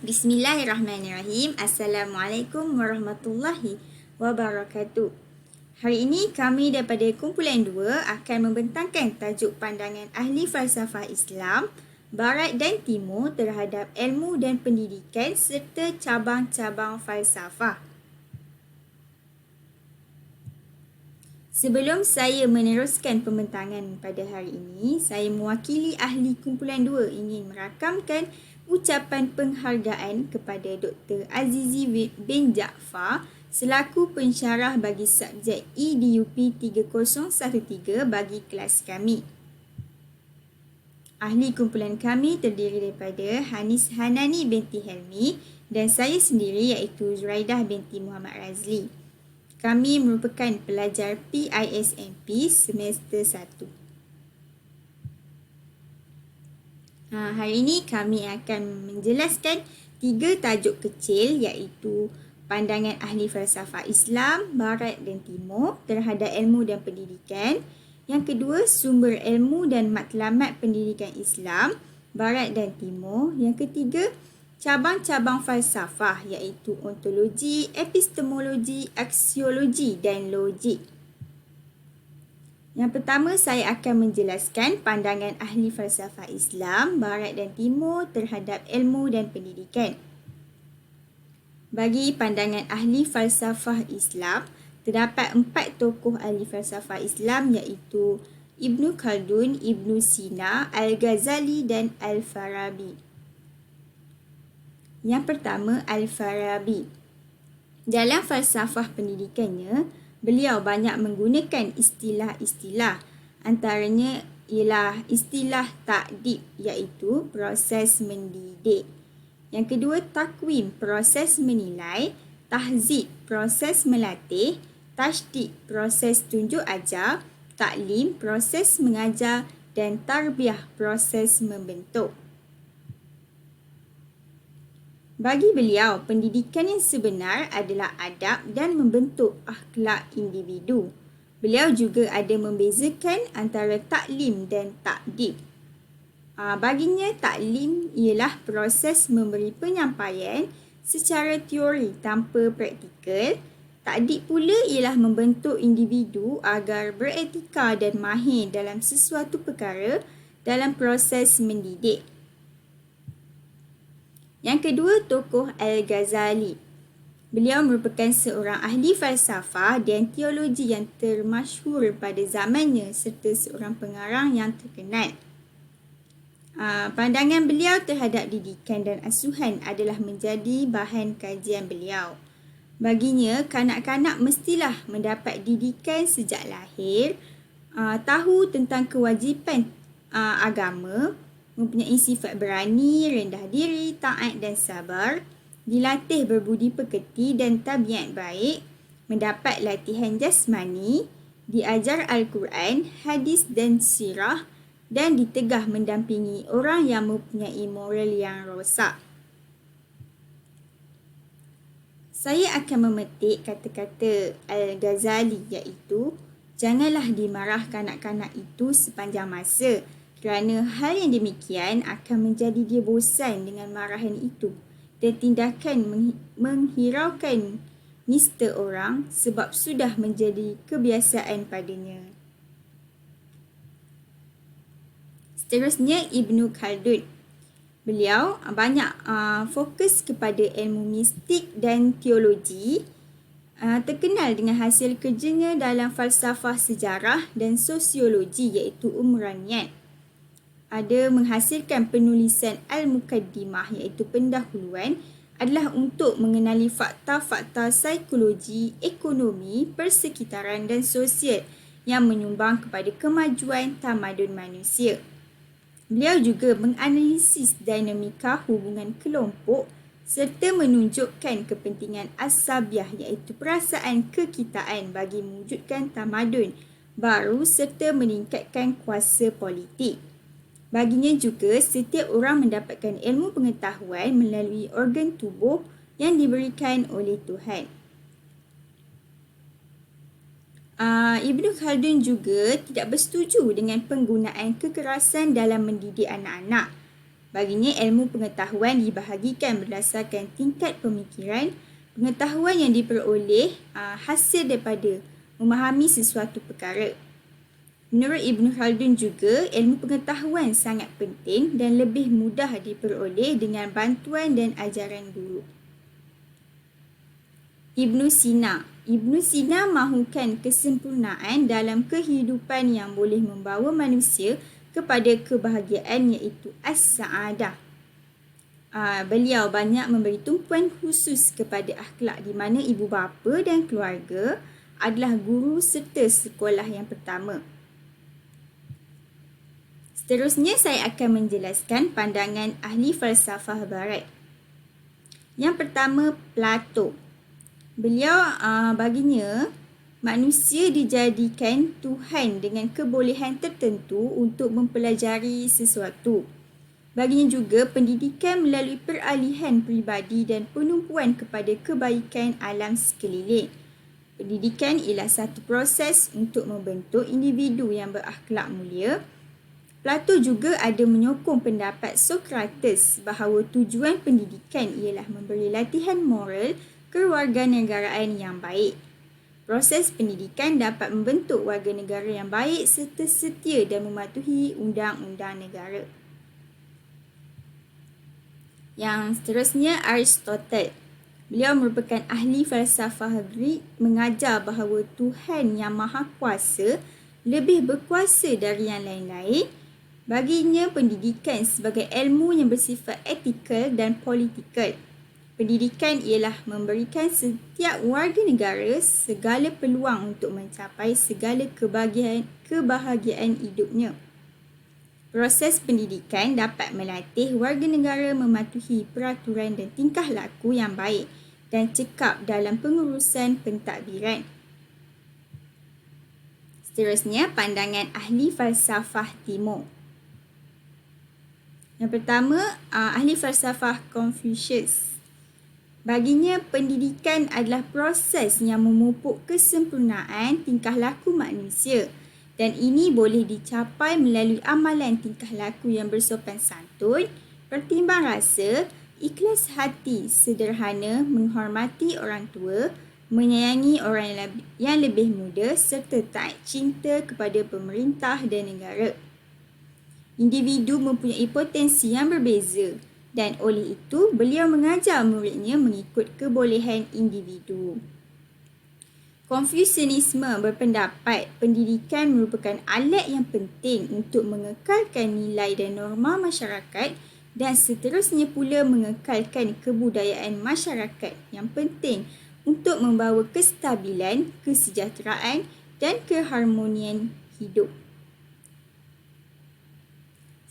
Bismillahirrahmanirrahim. Assalamualaikum warahmatullahi wabarakatuh. Hari ini kami daripada kumpulan 2 akan membentangkan tajuk pandangan ahli falsafah Islam, Barat dan Timur terhadap ilmu dan pendidikan serta cabang-cabang falsafah. Sebelum saya meneruskan pembentangan pada hari ini, saya mewakili ahli kumpulan 2 ingin merakamkan ucapan penghargaan kepada Dr. Azizi bin Jaafar selaku pensyarah bagi subjek EDUP 3013 bagi kelas kami. Ahli kumpulan kami terdiri daripada Hanis Hanani binti Helmi dan saya sendiri iaitu Zuraidah binti Muhammad Razli. Kami merupakan pelajar PISMP semester 1. Hari ini kami akan menjelaskan 3 tajuk kecil iaitu pandangan ahli falsafah Islam, Barat dan Timur terhadap ilmu dan pendidikan. Yang kedua, sumber ilmu dan matlamat pendidikan Islam, Barat dan Timur. Yang ketiga, cabang-cabang falsafah iaitu ontologi, epistemologi, aksiologi dan logik. Yang pertama, saya akan menjelaskan pandangan ahli falsafah Islam, Barat dan Timur terhadap ilmu dan pendidikan. Bagi pandangan ahli falsafah Islam, terdapat 4 tokoh ahli falsafah Islam iaitu Ibnu Khaldun, Ibnu Sina, Al-Ghazali dan Al-Farabi. Yang pertama, Al-Farabi. Dalam falsafah pendidikannya, beliau banyak menggunakan istilah-istilah, antaranya ialah istilah ta'dib iaitu proses mendidik. Yang kedua, takwim, proses menilai, tahzib, proses melatih, tashdid, proses tunjuk ajar, taklim, proses mengajar dan tarbiyah, proses membentuk. Bagi beliau, pendidikan yang sebenar adalah adab dan membentuk akhlak individu. Beliau juga ada membezakan antara taklim dan ta'dib. Baginya, taklim ialah proses memberi penyampaian secara teori tanpa praktikal. Ta'dib pula ialah membentuk individu agar beretika dan mahir dalam sesuatu perkara dalam proses mendidik. Yang kedua, tokoh Al-Ghazali. Beliau merupakan seorang ahli falsafah dan teologi yang termasyhur pada zamannya serta seorang pengarang yang terkenal. Pandangan beliau terhadap didikan dan asuhan adalah menjadi bahan kajian beliau. Baginya, kanak-kanak mestilah mendapat didikan sejak lahir, tahu tentang kewajipan agama, mempunyai sifat berani, rendah diri, taat dan sabar, dilatih berbudi pekerti dan tabiat baik, mendapat latihan jasmani, diajar Al-Quran, hadis dan sirah dan ditegah mendampingi orang yang mempunyai moral yang rosak. Saya akan memetik kata-kata Al-Ghazali iaitu, janganlah dimarah kanak-kanak itu sepanjang masa, kerana hal yang demikian akan menjadi dia bosan dengan marahan itu dan tindakan menghiraukan nista orang sebab sudah menjadi kebiasaan padanya. Seterusnya, Ibnu Khaldun. Beliau banyak fokus kepada ilmu mistik dan teologi, terkenal dengan hasil kerjanya dalam falsafah sejarah dan sosiologi iaitu Umraniyat. Ada menghasilkan penulisan Al-Muqaddimah iaitu pendahuluan adalah untuk mengenali fakta-fakta psikologi, ekonomi, persekitaran dan sosial yang menyumbang kepada kemajuan tamadun manusia. Beliau juga menganalisis dinamika hubungan kelompok serta menunjukkan kepentingan asabiah iaitu perasaan kekitaan bagi mewujudkan tamadun baru serta meningkatkan kuasa politik. Baginya juga, setiap orang mendapatkan ilmu pengetahuan melalui organ tubuh yang diberikan oleh Tuhan. Ibnu Khaldun juga tidak bersetuju dengan penggunaan kekerasan dalam mendidik anak-anak. Baginya, ilmu pengetahuan dibahagikan berdasarkan tingkat pemikiran, pengetahuan yang diperoleh hasil daripada memahami sesuatu perkara. Menurut Ibn Khaldun juga, ilmu pengetahuan sangat penting dan lebih mudah diperoleh dengan bantuan dan ajaran guru. Ibn Sina mahukan kesempurnaan dalam kehidupan yang boleh membawa manusia kepada kebahagiaan, iaitu as-sa'adah. Beliau banyak memberi tumpuan khusus kepada akhlak, di mana ibu bapa dan keluarga adalah guru serta sekolah yang pertama. Seterusnya, saya akan menjelaskan pandangan ahli falsafah barat. Yang pertama, Plato. Beliau baginya, manusia dijadikan Tuhan dengan kebolehan tertentu untuk mempelajari sesuatu. Baginya juga, pendidikan melalui peralihan peribadi dan penumpuan kepada kebaikan alam sekeliling. Pendidikan ialah satu proses untuk membentuk individu yang berakhlak mulia. Plato juga ada menyokong pendapat Sokrates bahawa tujuan pendidikan ialah memberi latihan moral kewarganegaraan yang baik. Proses pendidikan dapat membentuk warga negara yang baik serta setia dan mematuhi undang-undang negara. Yang seterusnya, Aristotle. Beliau merupakan ahli falsafah Greek, mengajar bahawa Tuhan yang Maha Kuasa lebih berkuasa dari yang lain-lain. Baginya, pendidikan sebagai ilmu yang bersifat etikal dan politikal. Pendidikan ialah memberikan setiap warga negara segala peluang untuk mencapai segala kebahagiaan hidupnya. Proses pendidikan dapat melatih warga negara mematuhi peraturan dan tingkah laku yang baik dan cekap dalam pengurusan pentadbiran. Seterusnya, pandangan ahli falsafah timur. Yang pertama, ahli falsafah Confucius. Baginya, pendidikan adalah proses yang memupuk kesempurnaan tingkah laku manusia, dan ini boleh dicapai melalui amalan tingkah laku yang bersopan santun, pertimbang rasa, ikhlas hati, sederhana, menghormati orang tua, menyayangi orang yang lebih muda serta taat cinta kepada pemerintah dan negara. Individu mempunyai potensi yang berbeza dan oleh itu beliau mengajar muridnya mengikut kebolehan individu. Konfusianisme berpendapat pendidikan merupakan alat yang penting untuk mengekalkan nilai dan norma masyarakat dan seterusnya pula mengekalkan kebudayaan masyarakat yang penting untuk membawa kestabilan, kesejahteraan dan keharmonian hidup.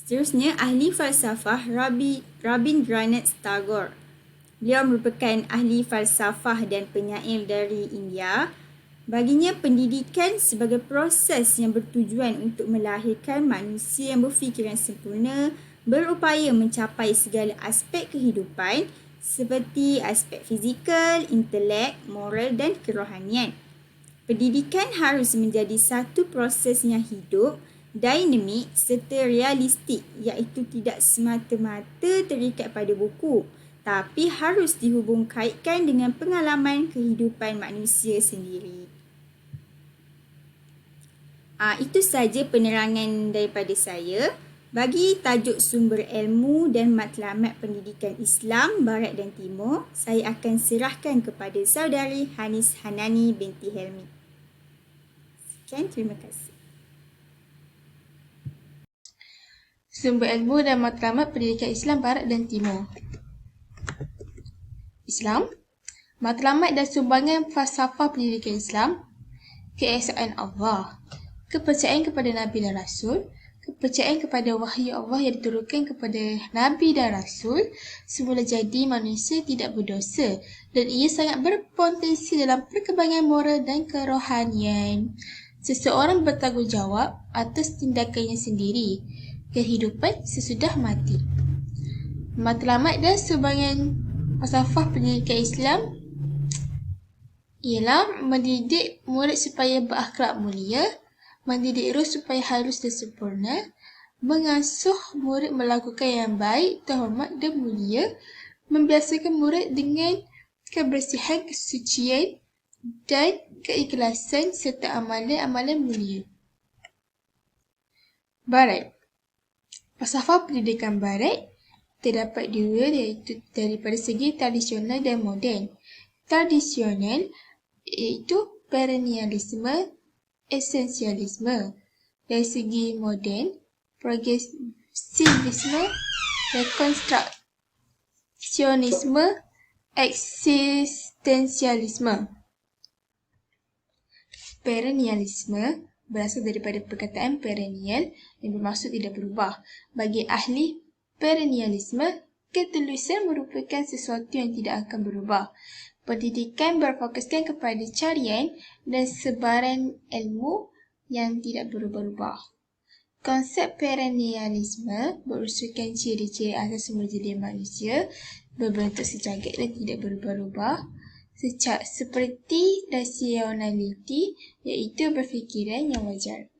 Seterusnya, ahli falsafah Rabindranath Tagore. Beliau merupakan ahli falsafah dan penyair dari India. Baginya, pendidikan sebagai proses yang bertujuan untuk melahirkan manusia yang berfikiran sempurna, berupaya mencapai segala aspek kehidupan seperti aspek fizikal, intelek, moral dan kerohanian. Pendidikan harus menjadi satu proses yang hidup, dinamik serta realistik, iaitu tidak semata-mata terikat pada buku, tapi harus dihubung kaitkan dengan pengalaman kehidupan manusia sendiri. Itu sahaja penerangan daripada saya. Bagi tajuk sumber ilmu dan matlamat pendidikan Islam Barat dan Timur, saya akan serahkan kepada saudari Hanis Hanani binti Helmi. Sekian, terima kasih. Sumber ilmu dan matlamat pendidikan Islam Barat dan Timur. Islam, matlamat dan sumbangan falsafah pendidikan Islam, keesaan Allah, kepercayaan kepada Nabi dan Rasul, kepercayaan kepada wahyu Allah yang diturunkan kepada Nabi dan Rasul, semula jadi manusia tidak berdosa dan ia sangat berpotensi dalam perkembangan moral dan kerohanian. Seseorang bertanggungjawab atas tindakannya sendiri, kehidupan sesudah mati. Matlamat dan sumbangan falsafah pendidikan Islam ialah mendidik murid supaya berakhlak mulia, mendidik roh supaya halus dan sempurna, mengasuh murid melakukan yang baik, terhormat dan mulia, membiasakan murid dengan kebersihan, kesucian dan keikhlasan serta amalan-amalan mulia. Barat. Falsafah pendidikan Barat terdapat dua, iaitu daripada segi tradisional dan moden. Tradisional iaitu perennialisme, esensialisme. Dari segi moden, progresivisme, rekonstruksionisme, eksistensialisme. Perennialisme berasal daripada perkataan perennial yang bermaksud tidak berubah. Bagi ahli perennialisme, ketulusan merupakan sesuatu yang tidak akan berubah. Pendidikan berfokuskan kepada carian dan sebaran ilmu yang tidak berubah-ubah. Konsep perennialisme berusulkan ciri-ciri asas semula jadi manusia berbentuk sejagat dan tidak berubah-ubah, seperti rasionaliti, iaitu berfikiran yang wajar.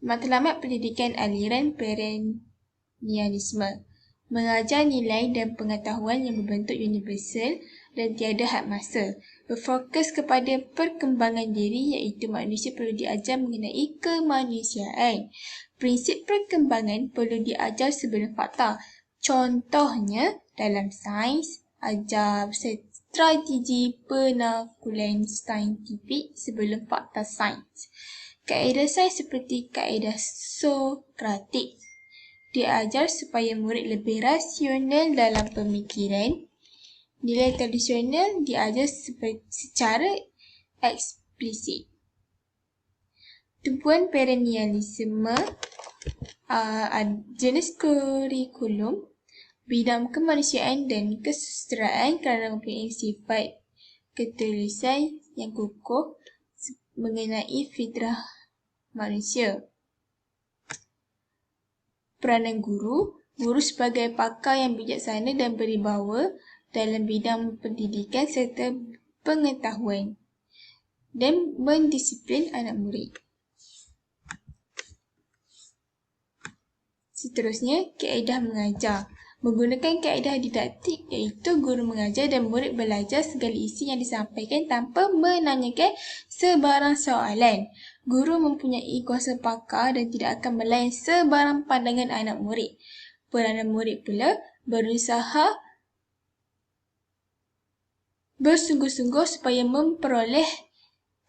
Matlamat pendidikan aliran perennialisme mengajar nilai dan pengetahuan yang berbentuk universal dan tiada had masa. Berfokus kepada perkembangan diri, iaitu manusia perlu diajar mengenai kemanusiaan. Prinsip perkembangan perlu diajar sebelum fakta. Contohnya dalam sains, ajar strategi penakulan saintifik sebelum fakta sains. Kaedah sains seperti kaedah Sokratik diajar supaya murid lebih rasional dalam pemikiran. Nilai tradisional diajar secara eksplisit. Tumpuan perennialisme, jenis kurikulum, bidang kemanusiaan dan kesusasteraan kerana mempunyai sifat ketulusan yang kukuh mengenai fitrah manusia. Peranan guru sebagai pakar yang bijaksana dan berwibawa dalam bidang pendidikan serta pengetahuan dan mendisiplin anak murid. Seterusnya, kaedah mengajar. Menggunakan kaedah didaktik, iaitu guru mengajar dan murid belajar segala isi yang disampaikan tanpa menanyakan sebarang soalan. Guru mempunyai kuasa pakar dan tidak akan melayan sebarang pandangan anak murid. Peranan murid pula berusaha bersungguh-sungguh supaya memperoleh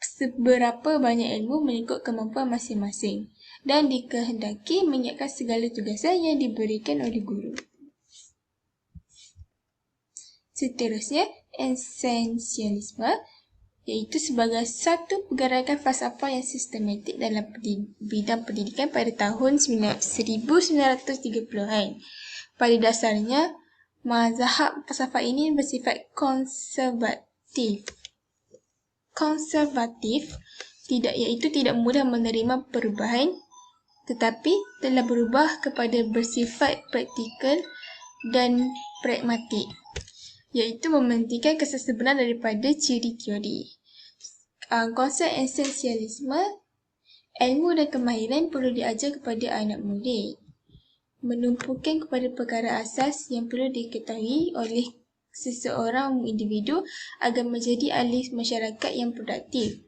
seberapa banyak ilmu mengikut kemampuan masing-masing dan dikehendaki menyiapkan segala tugasan yang diberikan oleh guru. Seterusnya, esensialisme, iaitu sebagai satu pergerakan falsafah yang sistematik dalam bidang pendidikan pada tahun 1930-an. Pada dasarnya, mazhab falsafah ini bersifat konservatif, tidak mudah menerima perubahan, tetapi telah berubah kepada bersifat praktikal dan pragmatik, iaitu mementingkan kesan sebenar daripada ciri teori. Konsep esensialisme, ilmu dan kemahiran perlu diajar kepada anak murid, menumpukan kepada perkara asas yang perlu diketahui oleh seseorang individu agar menjadi ahli masyarakat yang produktif.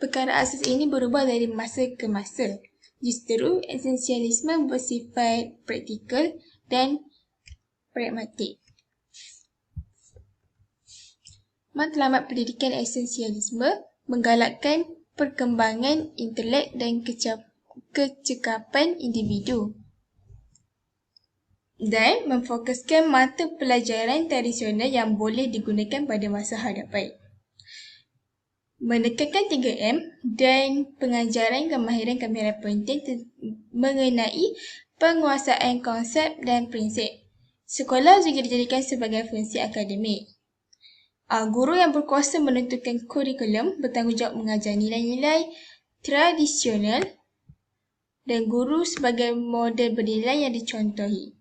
Perkara asas ini berubah dari masa ke masa. Justru, esensialisme bersifat praktikal dan pragmatik. Matlamat pendidikan esensialisme menggalakkan perkembangan intelek dan kecekapan individu dan memfokuskan mata pelajaran tradisional yang boleh digunakan pada masa hadapan. Menekankan 3M dan pengajaran kemahiran-kemahiran penting mengenai penguasaan konsep dan prinsip. Sekolah juga dijadikan sebagai fungsi akademik. Guru yang berkuasa menentukan kurikulum bertanggungjawab mengajar nilai-nilai tradisional dan guru sebagai model bernilai yang dicontohi.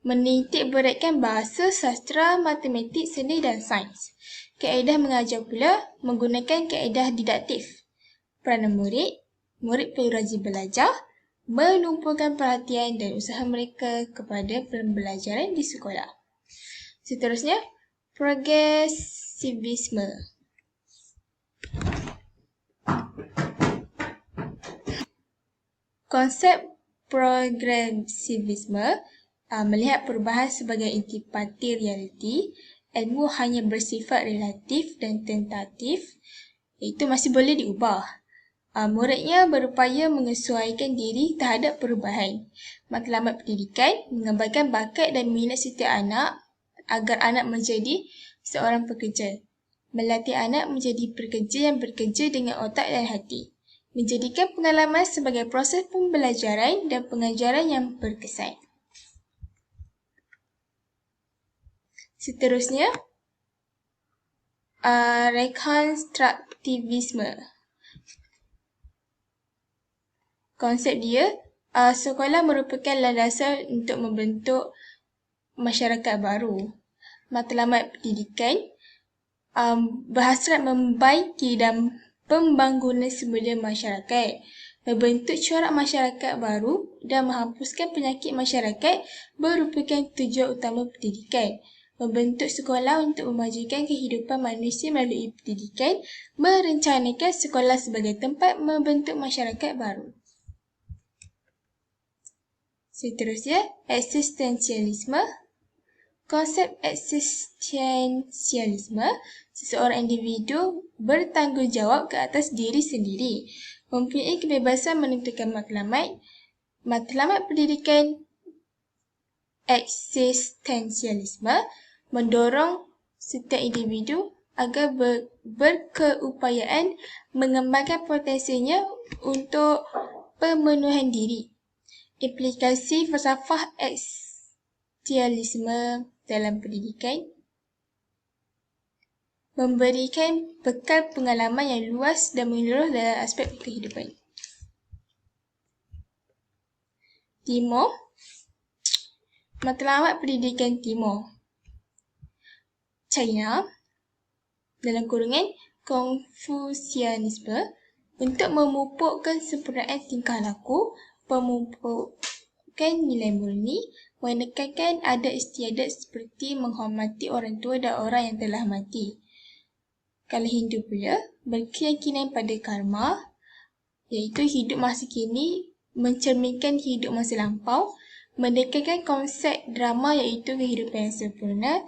Menitik beratkan bahasa, sastra, matematik, seni dan sains. Kaedah mengajar pula menggunakan kaedah didaktif. Peranan murid perlu rajin belajar, menumpukan perhatian dan usaha mereka kepada pembelajaran di sekolah. Seterusnya, progresivisme. Konsep progresivisme melihat perubahan sebagai intipati realiti. Ilmu hanya bersifat relatif dan tentatif, iaitu masih boleh diubah. Muridnya berupaya menyesuaikan diri terhadap perubahan. Matlamat pendidikan menggambarkan bakat dan minat setiap anak agar anak menjadi seorang pekerja. Melatih anak menjadi pekerja yang bekerja dengan otak dan hati. Menjadikan pengalaman sebagai proses pembelajaran dan pengajaran yang berkesan. Seterusnya, rekonstruktivisme. Konsep dia, sekolah merupakan landasan untuk membentuk masyarakat baru. Matlamat pendidikan berhasrat membaiki dan pembangunan semula masyarakat, membentuk corak masyarakat baru dan menghapuskan penyakit masyarakat merupakan tujuan utama pendidikan. Membentuk sekolah untuk memajukan kehidupan manusia melalui pendidikan, merencanakan sekolah sebagai tempat membentuk masyarakat baru. Seterusnya, eksistensialisme. Konsep eksistensialisme, seseorang individu bertanggungjawab ke atas diri sendiri, mempunyai kebebasan menentukan matlamat. Matlamat pendidikan eksistensialisme mendorong setiap individu agar berkeupayaan mengembangkan potensinya untuk pemenuhan diri. Implikasi falsafah eksistensialisme dalam pendidikan memberikan bekal pengalaman yang luas dan menyeluruh dalam aspek kehidupan. Timur, matlamat pendidikan Timur. China, dalam kurungan Konfusianisme, untuk memupukkan sempurnaan tingkah laku, pemupukan nilai murni, menekankan adat istiadat seperti menghormati orang tua dan orang yang telah mati. Kalau Hindu pula, berkeyakinan pada karma, iaitu hidup masa kini mencerminkan hidup masa lampau, menekankan konsep drama iaitu kehidupan yang sempurna,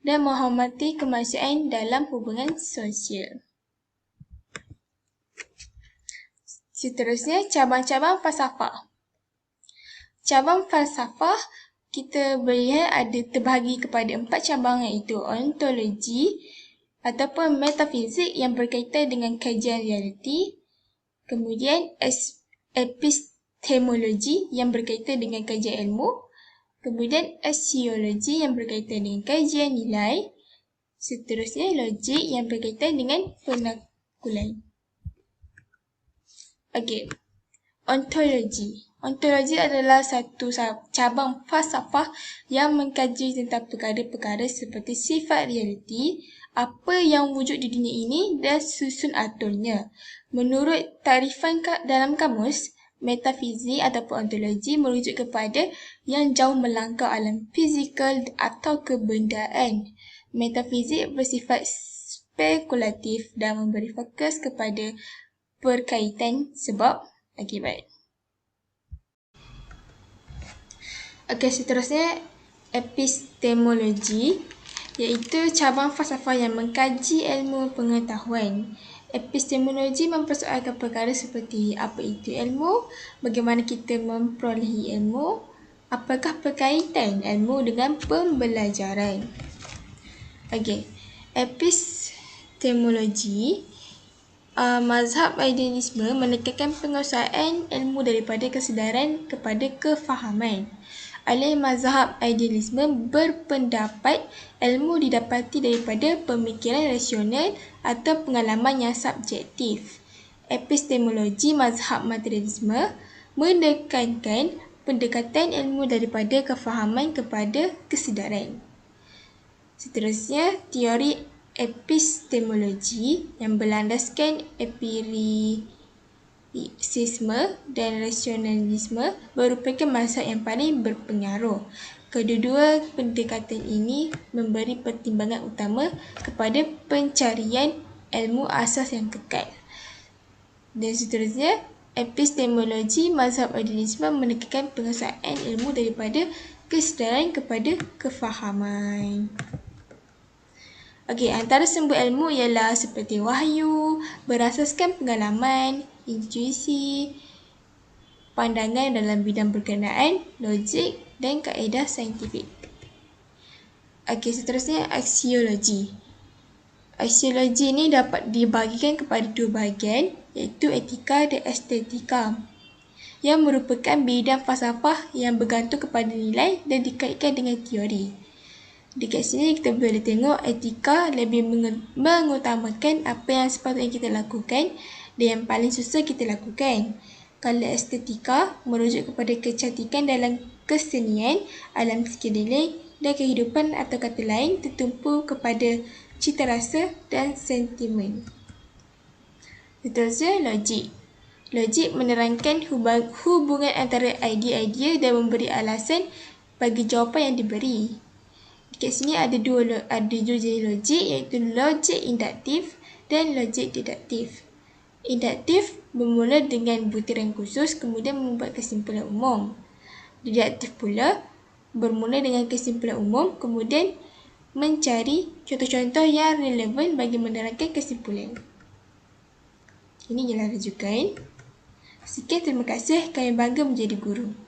dan menghormati kemanusiaan dalam hubungan sosial. Seterusnya, cabang-cabang falsafah. Cabang falsafah kita melihat ada terbahagi kepada 4 cabang, iaitu ontologi ataupun metafizik yang berkaitan dengan kajian realiti, kemudian epistemologi yang berkaitan dengan kajian ilmu, kemudian aksiologi yang berkaitan dengan kajian nilai, seterusnya logik yang berkaitan dengan penakulan. Okey, ontologi. Ontologi adalah satu cabang falsafah yang mengkaji tentang perkara-perkara seperti sifat realiti, apa yang wujud di dunia ini dan susun aturnya. Menurut takrifan dalam kamus, metafizik ataupun ontologi merujuk kepada yang jauh melangkau alam fizikal atau kebendaan. Metafizik bersifat spekulatif dan memberi fokus kepada perkaitan sebab akibat. Okey, seterusnya epistemologi, iaitu cabang falsafah yang mengkaji ilmu pengetahuan. Epistemologi mempersoalkan perkara seperti apa itu ilmu, bagaimana kita memperolehi ilmu, apakah berkaitan ilmu dengan pembelajaran. Okey, epistemologi, mazhab idealisme menekankan penguasaan ilmu daripada kesedaran kepada kefahaman. Ahli mazhab idealisme berpendapat ilmu didapati daripada pemikiran rasional atau pengalaman yang subjektif. Epistemologi mazhab materialisme menekankan pendekatan ilmu daripada kefahaman kepada kesedaran. Seterusnya, teori epistemologi yang berlandaskan skeptisisme dan rasionalisme merupakan mazhab yang paling berpengaruh. Kedua-dua pendekatan ini memberi pertimbangan utama kepada pencarian ilmu asas yang kekal. Dan seterusnya, epistemologi mazhab idealisme menekankan penguasaan ilmu daripada kesedaran kepada kefahaman. Okey, antara sumber ilmu ialah seperti wahyu, berasaskan pengalaman, intuisi, pandangan dalam bidang berkenaan, logik dan kaedah saintifik. Okey, seterusnya aksiologi. Aksiologi ini dapat dibahagikan kepada dua bahagian, iaitu etika dan estetika, yang merupakan bidang falsafah yang bergantung kepada nilai dan dikaitkan dengan teori. Dekat sini kita boleh tengok etika lebih mengutamakan apa yang sepatutnya kita lakukan dan yang paling susah kita lakukan. Kalau estetika merujuk kepada kecantikan dalam kesenian, alam sekeliling dan kehidupan, atau kata lain tertumpu kepada cita rasa dan sentimen. Seterusnya, logik. Logik menerangkan hubungan antara idea-idea dan memberi alasan bagi jawapan yang diberi. Dekat sini ada dua jenis logik, iaitu logik induktif dan logik deduktif. Induktif bermula dengan butiran khusus kemudian membuat kesimpulan umum. Deduktif pula bermula dengan kesimpulan umum kemudian mencari contoh-contoh yang relevan bagi menerangkan kesimpulan. Ini ialah rujukan. Sekian, terima kasih. Kami bangga menjadi guru.